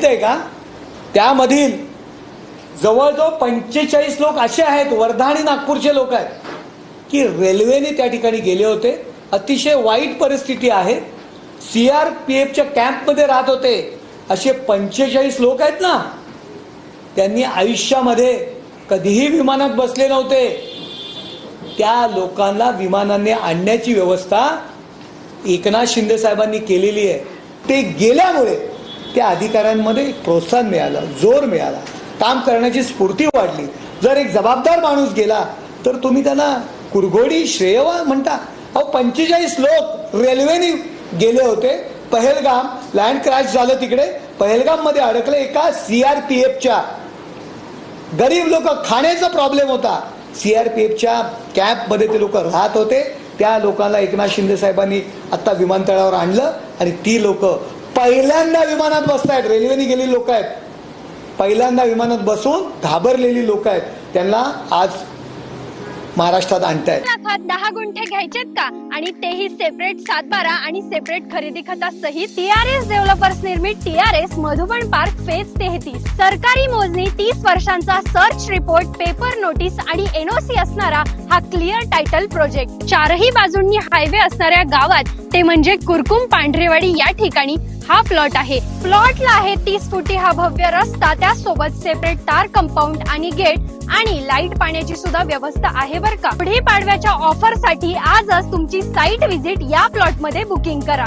आहे का? त्यामधील जवळजवळ 45 लोक असे आहेत, वर्धा आणि नागपूरचे लोक आहेत की रेल्वेने त्या ठिकाणी गेले होते. अतिशय वाईट परिस्थिती आहे. सीआरपीएफच्या कॅम्पमध्ये राहत होते. असे 45 लोक आहेत ना, त्यांनी आयुष्यामध्ये कधीही विमानात बसले नव्हते. त्या लोकांना विमानाने आणण्याची व्यवस्था एकनाथ शिंदे साहेबांनी केलेली आहे. ते गेल्यामुळे त्या अधिकाऱ्यांमध्ये प्रोत्साहन मिळालं, जोर मिळाला, काम करण्याची स्फूर्ती वाढली. जर एक जबाबदार माणूस गेला तर तुम्ही त्याला कुरघोडी श्रेयवा म्हणता. अहो 45 लोक रेल्वेने गेले होते. पहलगाम लँड क्रॅश झालं, तिकडे पहलगाम मध्ये अडकले. एका सीआरपीएफच्या गरीब लोक, खाण्याचा प्रॉब्लेम होता. सीआरपीएफच्या कॅम्पमध्ये ते लोक राहत होते. त्या लोकांना एकनाथ शिंदे साहेबांनी आता विमानतळावर आणलं आणि ती लोक पहिल्यांदा विमानात बसतायत. रेल्वेने गेलेली लोक आहेत, पहिल्यांदा विमानात बसून घाबरलेली लोक आहेत. त्यांना आज महाराष्ट्रात आणतायत. 10 गुंठे घ्यायचेत का? आणि तेही सेपरेट 7-12 आणि सेपरेट खरेदी खतासहित. टीआरएस डेव्हलपर्स निर्मित टीआरएस मधुबन पार्क फेज 33. सरकारी मोजणी, 30 वर्षांचा सर्च रिपोर्ट, पेपर नोटीस आणि एनओसी असणारा हा क्लिअर टायटल प्रोजेक्ट. चारही बाजूंनी हायवे असणाऱ्या गावात, ते म्हणजे कुरकुम पांढरेवाडी या ठिकाणी हा प्लॉट आहे. प्लॉटला आहे 30 फुटी हा भव्य रस्ता, त्यासोबत सेपरेट तार कंपाऊंड आणि गेट आणि लाईट पाण्याची सुद्धा व्यवस्था आहे बरं का. पुढे पाडव्याच्या ऑफर साठी आजच तुमची साईट व्हिजिट या प्लॉट मध्ये बुकिंग करा.